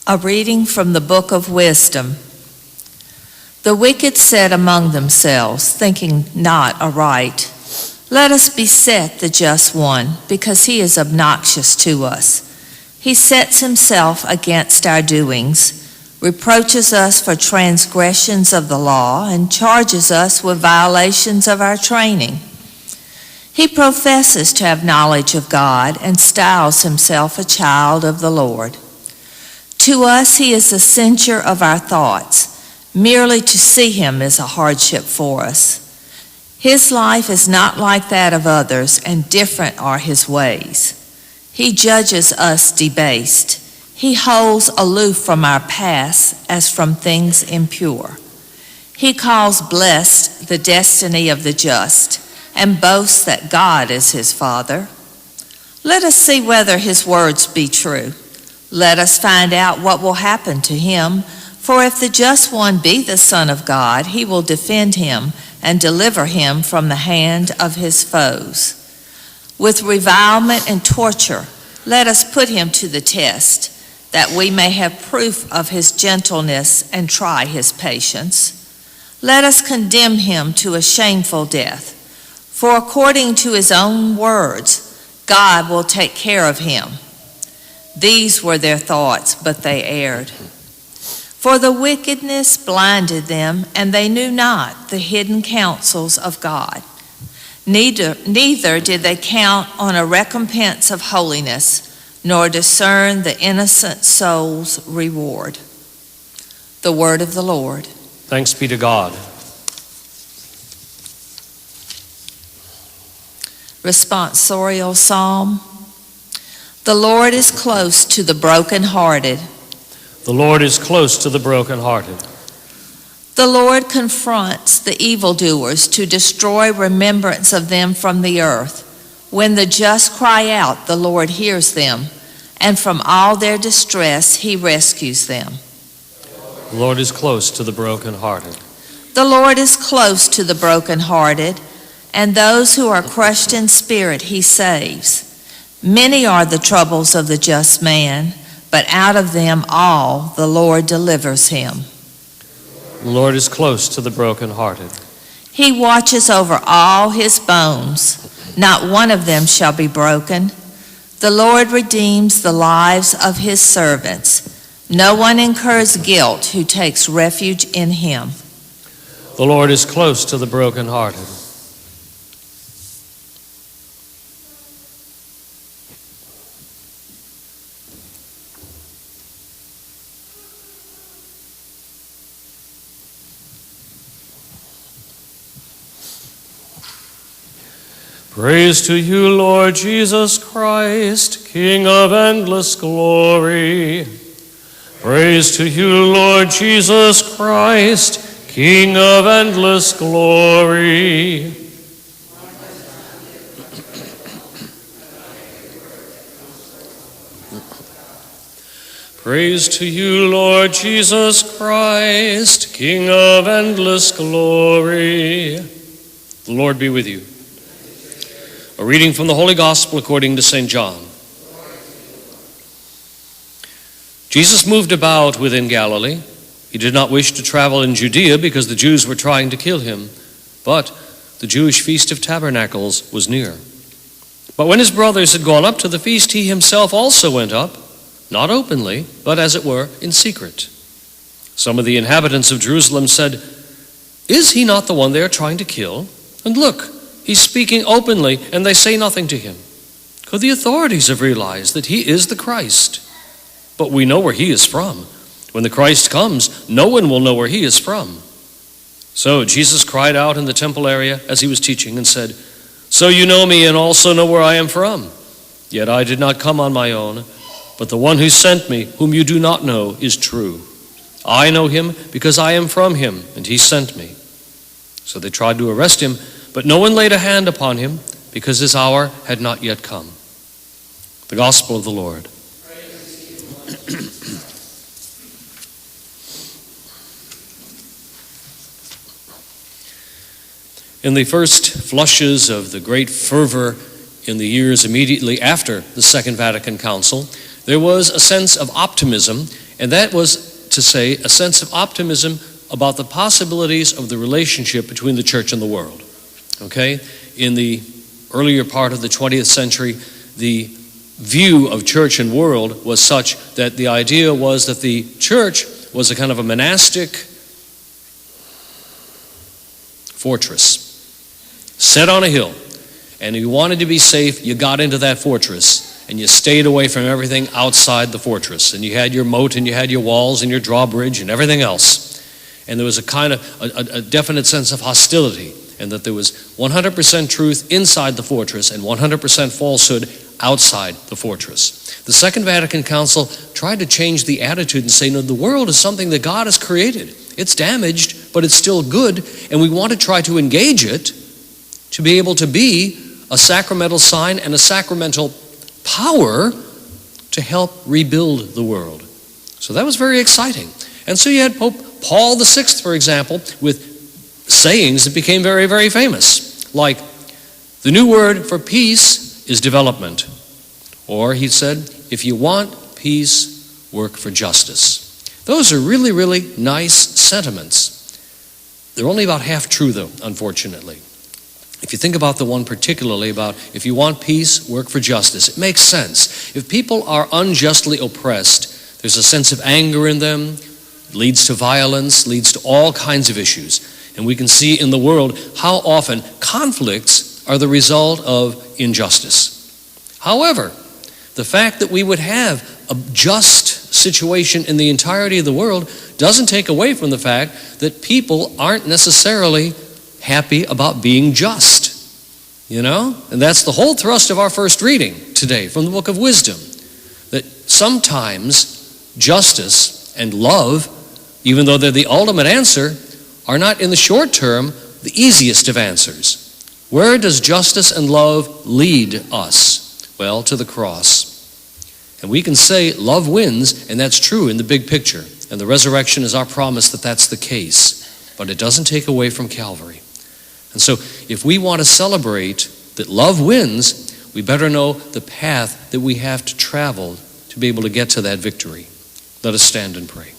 A reading from the Book of Wisdom. The wicked said among themselves, thinking not aright, "Let us beset the just one, because he is obnoxious to us. He sets himself against our doings, reproaches us for transgressions of the law, and charges us with violations of our training. He professes to have knowledge of God and styles himself a child of the Lord. To us he is the censure of our thoughts. Merely to see him is a hardship for us. His life is not like that of others, and different are his ways. He judges us debased. He holds aloof from our past as from things impure. He calls blessed the destiny of the just, and boasts that God is his Father. Let us see whether his words be true. Let us find out what will happen to him, for if the just one be the Son of God, he will defend him and deliver him from the hand of his foes. With revilement and torture, let us put him to the test, that we may have proof of his gentleness and try his patience. Let us condemn him to a shameful death, for according to his own words, God will take care of him. These were their thoughts, but they erred. For the wickedness blinded them, and they knew not the hidden counsels of God. Neither did they count on a recompense of holiness, nor discern the innocent soul's reward. The word of the Lord. Thanks be to God. Responsorial Psalm. The Lord is close to the brokenhearted. The Lord is close to the brokenhearted. The Lord confronts the evildoers to destroy remembrance of them from the earth. When the just cry out, the Lord hears them, and from all their distress he rescues them. The Lord is close to the brokenhearted. The Lord is close to the brokenhearted, and those who are crushed in spirit he saves. Many are the troubles of the just man, but out of them all the Lord delivers him. The Lord is close to the brokenhearted. He watches over all his bones. Not one of them shall be broken. The Lord redeems the lives of his servants. No one incurs guilt who takes refuge in him. The Lord is close to the brokenhearted. Praise to you, Lord Jesus Christ, King of endless glory. Praise to you, Lord Jesus Christ, King of endless glory. Praise to you, Lord Jesus Christ, King of endless glory. The Lord be with you. A reading from the Holy Gospel according to St. John. Jesus moved about within Galilee. He did not wish to travel in Judea because the Jews were trying to kill him, but the Jewish Feast of Tabernacles was near. But when his brothers had gone up to the feast, he himself also went up, not openly, but as it were, in secret. Some of the inhabitants of Jerusalem said, "Is he not the one they are trying to kill? And look, he's speaking openly, and they say nothing to him. Could the authorities have realized that he is the Christ? But we know where he is from. When the Christ comes, no one will know where he is from." So Jesus cried out in the temple area as he was teaching and said, "So you know me and also know where I am from. Yet I did not come on my own, but the one who sent me, whom you do not know, is true. I know him because I am from him, and he sent me." So they tried to arrest him, but no one laid a hand upon him because his hour had not yet come. The Gospel of the Lord. In the first flushes of the great fervor in the years immediately after the Second Vatican Council, there was a sense of optimism And that was to say a sense of optimism about the possibilities of the relationship between the church and the world. Okay? In the earlier part of the 20th century, the view of church and world was such that the idea was that the church was a kind of a monastic fortress set on a hill. And if you wanted to be safe, you got into that fortress and you stayed away from everything outside the fortress. And you had your moat and you had your walls and your drawbridge and everything else. And there was a kind of a definite sense of hostility, and that there was 100% truth inside the fortress and 100% falsehood outside the fortress. The Second Vatican Council tried to change the attitude and say, no, the world is something that God has created. It's damaged, but it's still good, and we want to try to engage it to be able to be a sacramental sign and a sacramental power to help rebuild the world. So that was very exciting. And so you had Pope Paul VI, for example, with sayings that became very, very famous, like, the new word for peace is development. Or he said, if you want peace, work for justice. Those are really, really nice sentiments. They're only about half true, though, unfortunately. If you think about the one particularly about, if you want peace, work for justice, it makes sense. If people are unjustly oppressed, there's a sense of anger in them, leads to violence, leads to all kinds of issues. And we can see in the world how often conflicts are the result of injustice. However, the fact that we would have a just situation in the entirety of the world doesn't take away from the fact that people aren't necessarily happy about being just. You know? And that's the whole thrust of our first reading today from the Book of Wisdom. That sometimes justice and love, even though they're the ultimate answer, are not in the short term the easiest of answers. Where does justice and love lead us? Well, to the cross. And we can say love wins, and that's true in the big picture. And the resurrection is our promise that that's the case. But it doesn't take away from Calvary. And so if we want to celebrate that love wins, we better know the path that we have to travel to be able to get to that victory. Let us stand and pray.